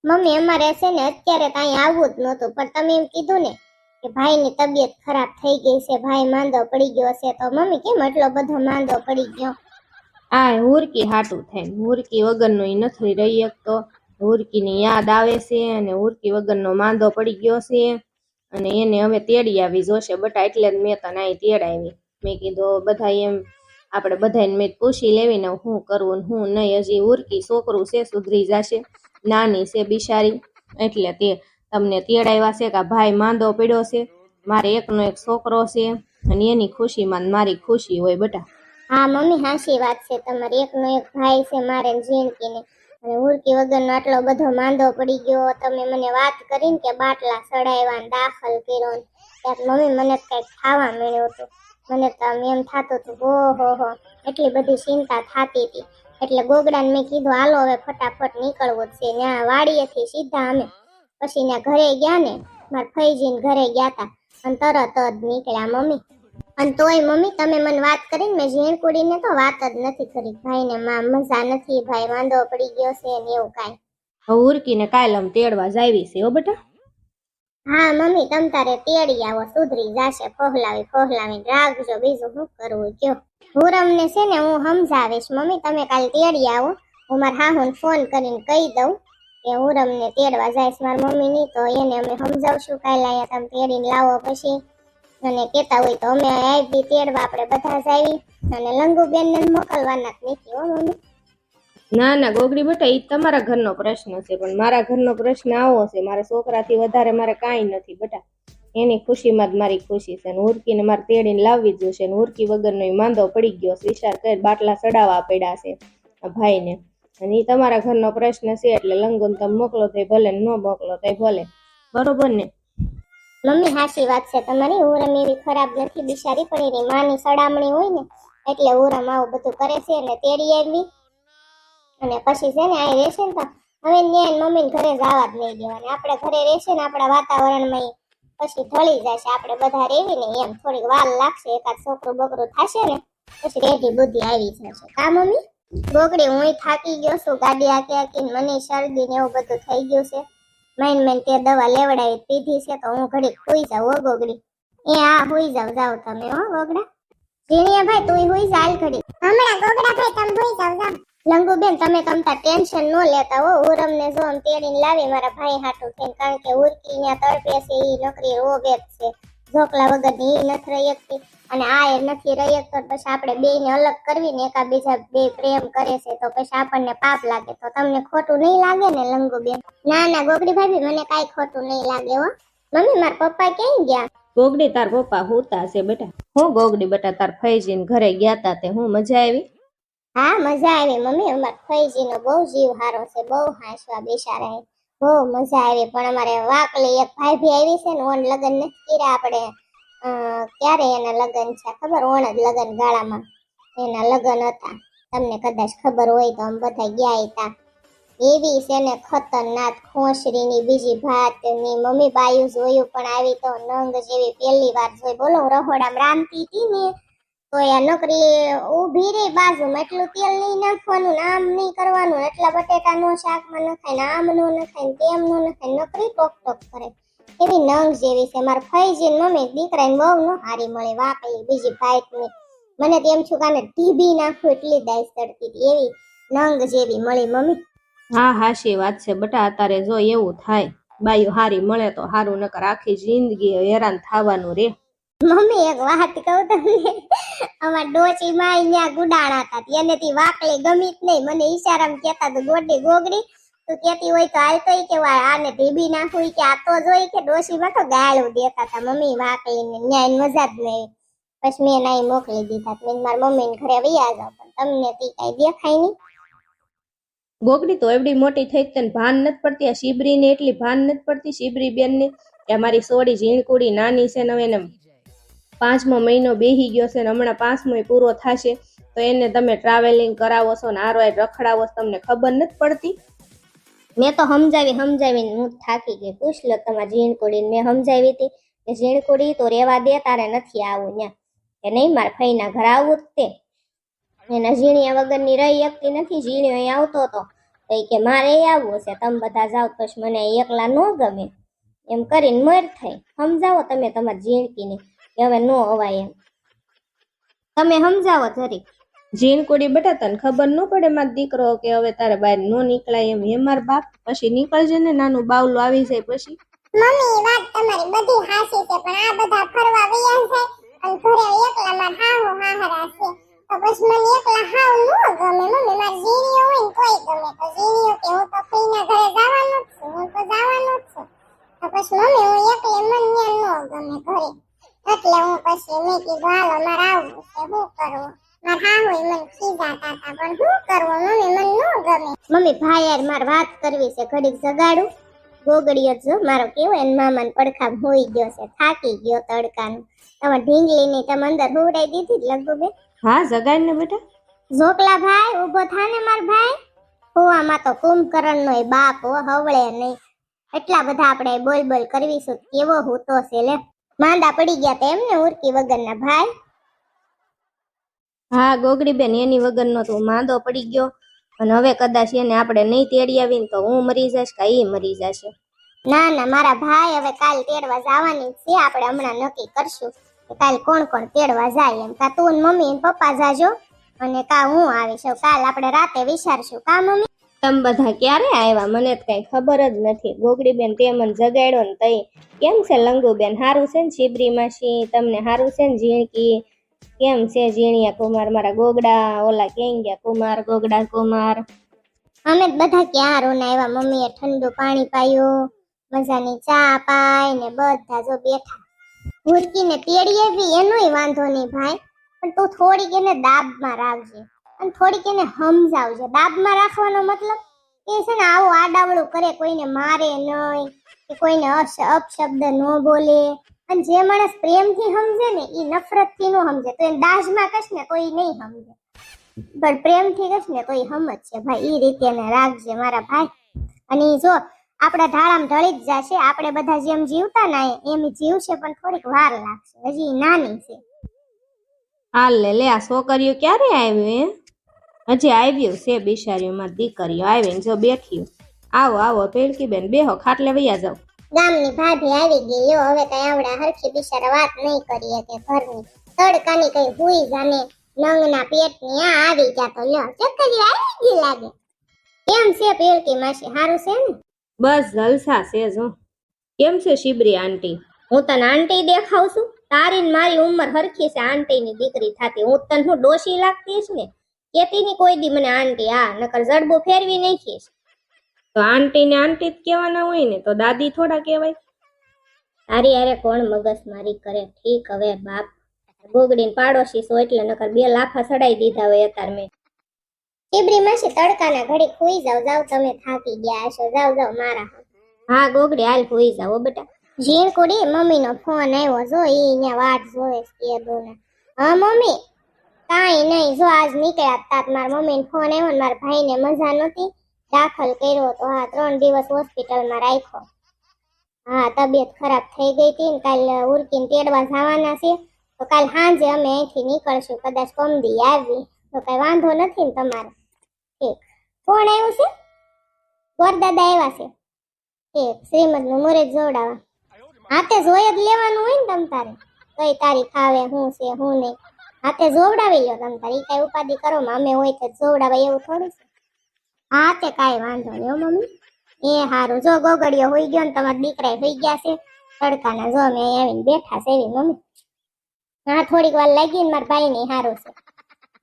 Mummy અમારે છે ને અત્યારે કાંઈ આવવું જ નહોતું, પણ તમે એમ કીધું ને કે ભાઈની તબિયત ખરાબ થઈ ગઈ છે, ભાઈ માંદો પડી ગયો છે, તો મમ્મી કેમ એટલો બધો માંદો પડી ગયો? આ હુરકી હાટું થાય, હુરકી વગરનો ઈ નથી રહી શકતો, હુરકીની યાદ આવે છે અને હુરકી વગરનો માંદો પડી ગયો છે અને એને હવે તેડી આવી જોશે બટા, એટલે જ મેં તને અહીં તેડાવી. મેં કીધું બધા એમ આપણે બધાને મેં પૂછી લેવી ને શું કરવું ને શું નહીં. હજી હુરકી છોકરું છે, સુધરી જશે, નાની છે બિચારી, એટલે તે તમને તેડાવ્યા છે કે ભાઈ માંદો પડ્યો છે, મારે એકનો એક છોકરો છે અને એની ખુશીમાં મારી ખુશી હોય બટા. હા મમ્મી હાચી વાત છે તમારી, એકનો એક ભાઈ છે મારે જીણકીને, અને હુરકી વગરનો આટલો બધો માંદો પડી ગયો. તમે મને વાત કરીને કે બાટલા ચડાવ્યા દાખલ કર્યો, ત્યારે મમ્મી મને કઈક ખાવા મળ્યો હતો, મને તો એમ થતું હતું હો એટલી બધી ચિંતા થતી હતી. એટલે ગોગડાને મેં કીધું હાલો હવે ફટાફટ નીકળવું જ છે. ત્યાં વાડીએથી સીધા અમે પછી ત્યાં ઘરે ગયા ને, મારા ફઈજીને ઘરે ગયા તા અને તરત જ નીકળ્યા મમ્મી. અને તોય મમ્મી તમે મને વાત કરીને મેં ઝીણકુડીને તો વાત જ નથી કરી, ભાઈને માં મજા નથી, ભાઈ વાંધો પડી ગયો છે ને એવું કાંઈ. હુરકીને કાલ આમ તેડવા જાવી છે હો બેટા. હા મમ્મી તમ તારે તેડી આવો, સુધરી જાશે, ફોહલાવી રાખજો, બીજું શું કરવું કયો. હુરમને છે ને હું સમજાવીશ મમ્મી, તમે કાલ તેડી આવો, હું મારા હાહુને ફોન કરીને કહી દઉં કે હુરમને તેડવા જાય મારા મમ્મી ની, તો એને અમે સમજાવશું કાલે અહીંયા તમે તેડીને લાવો પછી. અને કેતા હોય તો અમે આવી તેડવા આપણે બધા જ આવી, અને લંગુબેન ને મોકલવાના જ નથી હો મમ્મી. ના ના ગોગડી બેટા, એ તમારા ઘરનો પ્રશ્ન છે, પણ મારા ઘરનો પ્રશ્ન આવો છે, મારા છોકરાથી વધારે મારે કાંઈ નથી બેટા, એની ખુશીમાં જ મારી ખુશી છે. હુરકીને મારે તેડીને લાવવી જ જોશે, હુરકી વગરનો માંદો પડી ગયો, વિચાર કરી બાટલા ચડાવવા પડ્યા છે આ ભાઈને, અને એ તમારા ઘરનો પ્રશ્ન છે, એટલે લંગુને તમે મોકલો તો ભલે, ન મોકલો તો ભલે, બરોબર ને મમ્મી? હાચી વાત છે તમારી, હુરમ એવી ખરાબ નથી બિચારી, પણ એની માની સડામણી હોય ને એટલે હુરમ આવું બધું કરે છે. અને તેડી આવી અને પછી છે ને આ રહેશે ને તો હવે ન્યાય મમ્મીને ઘરે જવા જ નહીં દેવાને, આપણે ઘરે રહેશે ને આપણા વાતાવરણમાં પછી ઢળી જશે, આપણે બધા રેવી ને એમ થોડીક વાર લાગશે, એકાદ છોકરું બકરું થશે ને પછી રેડી બુદ્ધિ આવી જશે. કા મમ્મી? ગોગડી હું થાકી ગયો છું, ગાડી હાકી મને શરદી ને એવું બધું થઈ ગયું છે, મેન તે દવા લેવડાવી પીધી છે, તો હું ઘડીક હુઈ જાઉં હો ગોગડી. એ હા હુઈ જાવ તમે હો ગોગડા. ઝીણિયા ભાઈ તું હુઈ જા હાલ ઘડી. હમણાં ગોગડા ભાઈ તમે હુઈ જાવ. લંગુબેન તમે તમતા ટેન્શન ન લેતા હો, હુરમને જો આમ તેડીને લાવી મારા ભાઈ હાટું થઈને, કારણ કે હુરકી ત્યાં તડપે છે, ઈ નોકરી રોવે છે, ઝોકલા વગર ની નથી રહી શકતી, અને આ એ નથી રહી શકતો, પછી આપણે બે ને અલગ કરવી ને એકાબીજા બે પ્રેમ કરે છે તો પછી આપણને પાપ લાગે, તો તમને ખોટું નહીં લાગે ને લંગુબેન? ના ના ગોગડી ભાભી મને કાંઈ ખોટું નહીં લાગે હો. મમ્મી મારા પપ્પા ક્યાં ગયા? ગોગડી તાર પપ્પા હોતા છે બેટા. હું ગોગડી બેટા તાર ફઈજીને ઘરે ગયા તા તે હું મજા આવી? હા મજા આવી મમ્મી, અમારા ફઈજીનો બહુ જીવ સારો છે, બહુ હાંસવા બેસારા, બહુ મજા આવી. પણ અમારે વાકલી એક ભાભી આવી છે ને, ઓન લગ્ન નથી કર્યા આપણે, ક્યારે એના લગ્ન છે ખબર? ઓણ જ લગ્ન ગાળામાં એના લગ્ન હતા, તમને કદાચ ખબર હોય તો અમે બધા ગયા હતા. એવી છે ને ખતરનાક ખોસરીની બીજી ભાતની મમ્મી બાયું જોયું પણ આવી તો નંગ જેવી પહેલી વાર જોઈ, બોલો રહોડામાં રાંધતી હતી ને તો આ નોકરી ઊભી રહી બાજુમાં, એટલું તેલ નહીં નાખવાનું, આમ નહીં કરવાનું, એટલા બટેટા નો શાકમાં નખાય ને આમ નો નખાય ને તેમ નો નખાય, નોકરી ટોક ટોક કરે, એવી નંગ જેવી છે. મારા ફઈજી મમ્મી દીકરાને બહુ ન હારી મળે વાકલી બીજી ભાતની, મને તો એમ છું કે આને ઢીબી નાખું એટલી દાઈ ચડતી હતી, એવી નંગ જેવી મળી મમ્મી. હા હાશી વાત છે બટા, અત્યારે જો એવું થાય બાયું હારી મળે તો હારું, નકર આખી જિંદગી હેરાન થવાનું રે. મમ્મી એક વાત કહું તમને, અમાર ડોચી માં અહીંયા ગુડાણા હતા, એને થી વાકલી ગમી જ નહીં, મને ઈશારામાં કહેતા તો ગોગડી તું કેતી હોય તો હાલ તો કે આને ઢીબી નાખું કે આ તો જોઈ કે ડોશી માં તો ગાળું દેતા હતા મમ્મી વાકલી ને, ન્યાય મજા જ નહીં. પછી મેં નાઈ મોકલી દીધા, મેં મારા મમ્મી ને ઘરે વૈયા જાવ, પણ તમને તી કઈ દેખાય નહીં. ગોગડી તો એવડી મોટી થઈ તને ભાન નથી પડતી, આ શિબરી ને એટલી ભાન નથી પડતી શિબરી બેન ને કે અમારી સોડી ઝીણકુડી નાની છે ને, એને 5મો મહિનો બેહી ગયો છે ને હમણાં 5મો પૂરો થશે, તો એને તમે ટ્રાવેલિંગ કરાવો છો ને આરો રખડાવો છો, તમને ખબર નથી પડતી? મેં તો સમજાવીને હું થાકી ગઈ. પૂછ લો તમારી ઝીણકુડીને, મેં સમજાવી હતી કે ઝીણકુડી તો રેવા દે, તારે નથી આવું ત્યાં, કે નહીં મારા ફઈના ઘર આવું જ તે, એના ઝીણિયા વગરની રહી શકતી નથી, ઝીણિયો અહીં આવતો હતો તો ઈ કે મારે આવવું છે, તમે બધા જાવ તો જ મને એકલા ન ગમે. એમ કરીને મર થઈ. સમજાવો તમે તમારી જીણકીને કે હવે નો અવાય એમ. તમે સમજાવો જરીક. ઝીણકુડી બેટા તને ખબર ન પડે મારો દીકરો કે હવે તારે બહાર નો નીકળાય એમ. હે માર બાપ, પછી નીકળજે ને, નાનું બાવલું આવી જાય પછી. મમ્મી વાત તમારી બધી હાચી છે, પણ આ બધા ફરવા વયા જાય અને ઘરે એકલા માર હાહુ હાહરા છે, તો પછી મને એકલા હાવ ન ગમે. મમ્મી માર જીણીઓ હોય ને તોય ગમે, તો જીણીઓ કે હું તો ફઈના ઘરે જવાનું જ છું, હું તો જવાનું જ છું, તો પછી મમ્મી હું એકલી મને ન્યા ન ગમે ઘરે. એટલે હું પછી મેં કીધું હાલો મારે આવવું છે, શું કરવું. માર હાહુ મને ખીજાતા હતા, પણ શું કરવું મમ્મી મને ન ગમે. મમ્મી ભાઈ યાર માર વાત કરવી છે, ઘડીક જગાડું. ગોગડીયો જો મારો કેવો એને મામાને પડખા હોઈ ગયો છે, થાકી ગયો તડકાનો. તમે ઢીંગલીની તમે અંદર હુવડાઈ દીધી જ લગભગ બે. હા જગાડ ને બેટા. ઝોકલા ભાઈ ઊભો થા ને માર ભાઈ. હુવામાં તો કુંભકરણ નો બાપ હો, હવળે નહીં. એટલા બધા આપણે બોલ બોલ કરવીશું, કેવો હૂતો છે લે. માંદા પડી ગયા તેમ ને ઉરકી વગરના ભાઈ. હા ગોગડી બેન, એની વગરનો તું માંદો પડી ગયો, અને હવે કદાચ એને આપણે નહીં તેડી આવીને તો હું મરી જઈશ કે ઈ મરી જશે. ના ના મારા ભાઈ હવે કાલ તેડવા જવાની છે, આપણે હમણાં નક્કી કરશું કે કાલ કોણ કોણ તેડવા જાય એમ. કા તું ને મમ્મી ને પપ્પા જાજો અને કા હું આવીશ. કાલ આપણે રાતે વિચારશું, કા મમ્મી. તમે બધા ક્યારે આવ્યા મને તો કઈ ખબર જ નથી. ગોગડી બેન તે મને જગાડ્યો ને તઈ. કેમ છે લંગુ બેન, હારું છે ને? શિબરી માસી તમને હારું છે ને? ઝીણકી કેમ છે? ઝીણિયા કુમાર મારા ગોગડા, ઓલા ક્યાં ગયા કુમાર, ગોગડા કુમાર? અમે બધા ક્યાં રોના આવ્યા. મમ્મીએ ઠંડુ પાણી પાયું, મજાની ચા પાઈ ને બધા જો બેઠા. ભૂરકીને તેડી આવી એનોય વાંધો નહીં ભાઈ, પણ તું થોડીક એને દાબમાં રાખજે અને થોડીક એને સમજાવજે. દાબમાં રાખવાનો મતલબ એ છે ને આવું આડાવડું કરે, કોઈને મારે નહીં કે કોઈને અપશબ્દ ન બોલે. અને જે માણસ પ્રેમથી સમજે ને એ નફરતથી ન સમજે. તો એને દાજમાં કશ ને તો એ નહીં સમજે, પણ પ્રેમથી કશ ને તો એ સમજશે ભાઈ. એ રીતે એને રાખજે મારા ભાઈ. અને જો આપણા ઢાળામાં ઢળી જ જશે. આપણે બધા જેમ જીવતા ને એમ જીવશે, પણ થોડીક વાર લાગશે, હજી નાની છે. હાલ લે આ છોકરીઓ ક્યારે આવ્યું? હજી આવ્યું છે બિચારીઓ, માં દીકરીઓ આવીને જો બેઠી. આવો આવો પેલકી બેન, બેહો ખાટલે વૈયા જાવ. ગામની ભાભી આવી ગઈ યો. હવે કઈ આવડા હરખી બિચારા વાત નહીં કરીએ કે ઘરની તડકાની કઈ હુઈ જાને નંગના પેટની. આ આવી ગયા તો લ્યો ચક્કરી આવી ગઈ લાગે. કેમ છે પેલકી માસી, હારું છે ને? બસ જલસા છે જો. કેમ છે શિબરી આંટી? હું તને આંટી દેખાવ છું? તારી ને મારી ઉંમર હરખી છે, આંટી ની દીકરી થાતી. હું તને હું ડોશી લાગતી છે ને? કેતી ની કોઈ દી મને આંટી. આ નકર જડબું ફેરવી નાખીશ. તો આંટી ને આંટી જ કહેવાના હોય ને, તો દાદી થોડા કહેવાય? તારી અરે કોણ મગજ મારી કરે. ઠીક હવે બાપ ગોગડીને પાડોશી છો એટલે નકર 2 લાફા ચડાઈ દીધા હોય અત્યારે મેં. ચીબરી માસી તડકાના ઘડી ખોઈ જાવ તમે થાકી ગયા હશો. જાવ મારા. હા ગોગડી હાલ ખોઈ જાવ બેટા. ઝીણકુડી મમ્મીનો ફોન આવ્યો, જો ઈ અહીંયા વાટ જોવે છે દોને. હા મમ્મી કાંઈ નહીં, જો આજ નીકળ્યા તા મારા મમ્મીનો ફોન આવ્યો ને મારા ભાઈને મજા નહોતી, દાખલ કર્યો તો હા 3 દિવસ હોસ્પિટલમાં રાખ્યો. હા તબિયત ખરાબ થઈ ગઈ હતી ને કાલ ઉરકીને તેડવા જવાના છે, તો કાલ સાંજે અમે અહીંથી નીકળશું, કદાચ પમદી આવી તો કઈ વાંધો નથી ને તમારે. ઠીક. કોણ આવ્યું છે? ગોરદાદા આવ્યા છે. ઠીક. શ્રીમદનું મુહૂર્ત જોડાવા. હાથે જોઈ જ લેવાનું હોય ને તમ તારે, કઈ તારીખ આવે શું છે શું નહીં, હાથે જોવડાવી લો તમ તારે. ઈ કઈ ઉપાધિ કરો માં અમે હોય તો જોવડાવાય એવું થોડું છે. હા તે કાંઈ વાંધો નહીં હો મમ્મી. એ હારું. જો ગોગડીઓ હોઈ ગયો ને તમારા દીકરા હોઈ ગયા છે તડકાના. જો અમે અહીં આવીને બેઠા છે એવી મમ્મી. હા થોડીક વાર લાગી ને મારા ભાઈ ની હારું છે.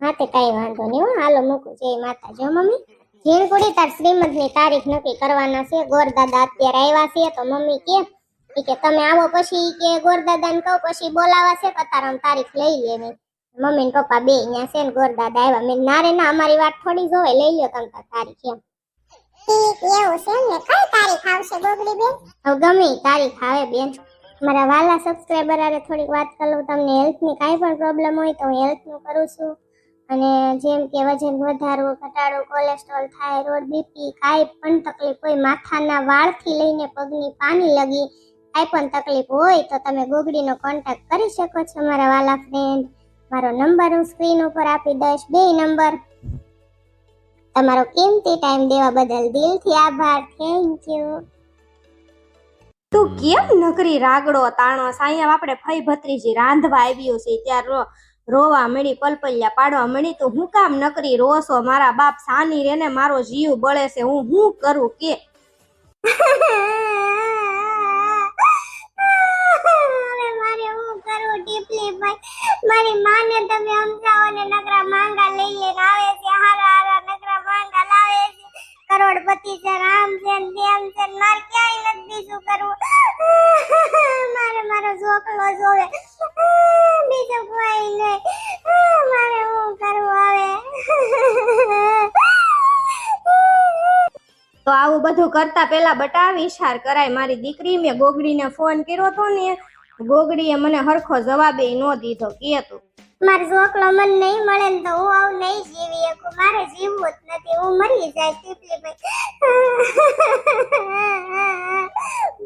હા તે કાંઈ વાંધો નહીં હો. હાલો મૂકું. જય માતા. જો મમ્મી ઝીણકુડી તાર શ્રીમદ ની તારીખ નક્કી કરવાના છે. ગોરદાદા અત્યારે આવ્યા છે તો મમ્મી કે તમે આવો પછી કે ગોરદાદા ને કહો પછી બોલાવા છે કે તારા તારીખ લઈ લેવી. મમ્મી ને પપ્પા બે અહીંયા છે ને ગોરદાદા આવ્યા. મેં નારે ના અમારી વાત થોડી જોવે, લઈ લ્યો તમે તારીખ એમ. ઠીક એવું છે ને. કઈ તારીખ આવશે ગોગડી બેન? હવે ગમે તારીખ આવે બેન. મારા વાલા સબસ્ક્રાઇબર આરે થોડીક વાત કરું. તમને હેલ્થ ની કાંઈ પણ પ્રોબ્લેમ હોય તો હું હેલ્થ નું કરું છું. અને જેમ કે વજન વધારવું, ઘટાડવું, કોલેસ્ટ્રોલ, થાઇરોઇડ, બીપી, કાંઈ પણ તકલીફ હોય, માથાના વાળથી લઈને પગની પાની લગી કાંઈ પણ તકલીફ હોય તો તમે ગોગડીનો કોન્ટેક્ટ કરી શકો છો મારા વાલા ફ્રેન્ડ. મારો નંબર હું સ્ક્રીન ઉપર આપી દઈશ, 2 નંબર. તમારો કિંમતી ટાઈમ દેવા બદલ દિલથી આભાર. Thank you. તું કેમ નકરી રાગડો તાણો સાયા આપણે ફઈ ભત્રીજી રાંધવા આવ્યું છે ત્યારે રોવા મળી પલપલિયા પાડવા મળી તો હું કામ નકરી રોસો મારા બાપ સાની રે ને મારો જીવ બળે છે હું શું કરું કે હવે મારે હું કરું ટીપલી ભાઈ? મારી માને તમે સમજાવો ને. નકરા માંગા લઈ લઈને આવે છે, હારા હારા નકરા માંગા લાવે છે. કરોડપતિ છે, રામ છે, તેમ છે, મારે ક્યાંય નથી શું કરવું. મારે મારો ઝોકલો જોવે, બીજું કોઈ નહીં. મારે હું કરવું હવે? તો આવું બધું કરતા પેલા બટા વિચાર કરાય. મારી દીકરી મેં ગોગડીને ફોન કર્યો તો ને, ગોગડીએ મને હરખો જવાબે ન દીધો. કે તું મારો ઝોકલો મને નહીં મળે ને તો હું આવું નહીં જીવી શકું. મારે જીવવું જ નથી, હું મરી જાય ટીપલી ભાઈ.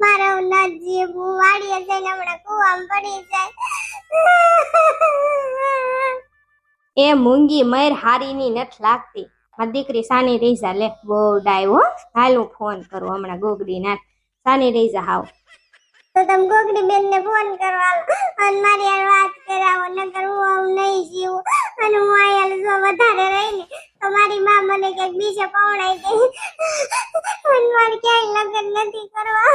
મારે હું ન જીવવું. વાડીએ જઈને હમણાં કુવામાં પડી જાય. એ મૂંગી મર હારીની નથી લાગતી. મારી દીકરી સાની રહી જા. લે બહુ ડાય હો. હાલ હું ફોન કરું હમણાં ગોગડી ના. સાની રહી જા હાવ. તો તમે ગોગડી બેન ને ફોન કરવા અને મારી હારે વાત કરાવો, નકર હું આવું નહીં જીવું. અને હું અહીંયા જો વધારે રહીને તો મારી માં મને ક્યાંક બીજે પવડાઈ દે. અને મારે ક્યાંય લગ્ન નથી કરવા.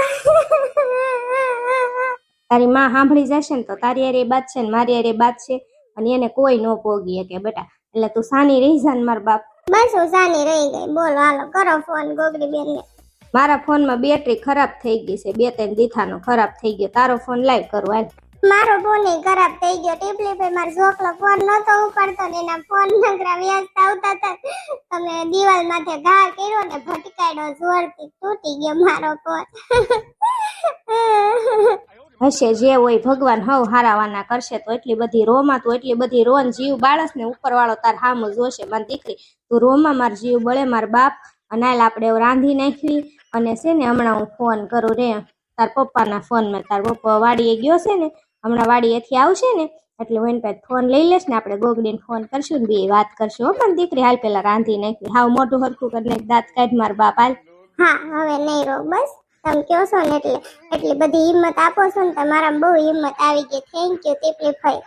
તારી માં સાંભળી જશે ને તો તારી હારે બાત છે ને મારી હારે બાત છે અને એને કોઈ ન પોગી શકે બેટા. એટલે તું સાની રહી જા ને મારા બાપ. બસ હું સાની રહી ગઈ. બોલો હાલો કરો ફોન ગોગડી બેન ને. મારા ફોનમાં બેટરી ખરાબ થઈ ગઈ છે, 2-3 દીથાનો ખરાબ થઈ ગયો. તારો ફોન લાઈવ કરું હાલ. મારો ફોન ખરાબ થઈ ગયો ટીપલી ભાઈ. મારો ઝોકલો ફોન નતો ઉપાડતો ને એના ફોન નકરા વ્યસ્ત આવતા હતા. તમે દિવાલ માથે ઘા કર્યો ને ભટકાડ્યો, જોરથી તૂટી ગયો મારો ફોન. હશે જે હોય ભગવાન હવ હારાવાના કરશે. તો એટલી બધી રોમાં તું એટલી બધી રોન જીવ બાળસ ને ઉપરવાળો તાર હામ જોશે. મારી દીકરી તું રોમાં માર જીવ બળે માર બાપ. અને હાલ આપણે રાંધી નાખવી. અને છે ને હમણાં હું ફોન કરું રે તાર પપ્પાના ફોનમાં. તાર પપ્પા વાડીએ ગયો છે ને, હમણાં વાડીએથી આવશે ને એટલે હું એને પાસે ફોન લઈ લેશ ને આપણે ગોગડીને ફોન કરશું ને બે વાત કરશું. હો મારી દીકરી હાલ પેલા રાંધી નાખવી. હાવ મોઢું હરખું કરીને દાંત કાઢ માર બાપ હાલ. હા હવે નહીં રો બસ. તમે કહો છો ને એટલે એટલી બધી હિંમત આપો છો ને તમારા બહુ હિંમત આવી ગઈ. થેન્ક યુ ટીપલી ભાઈ.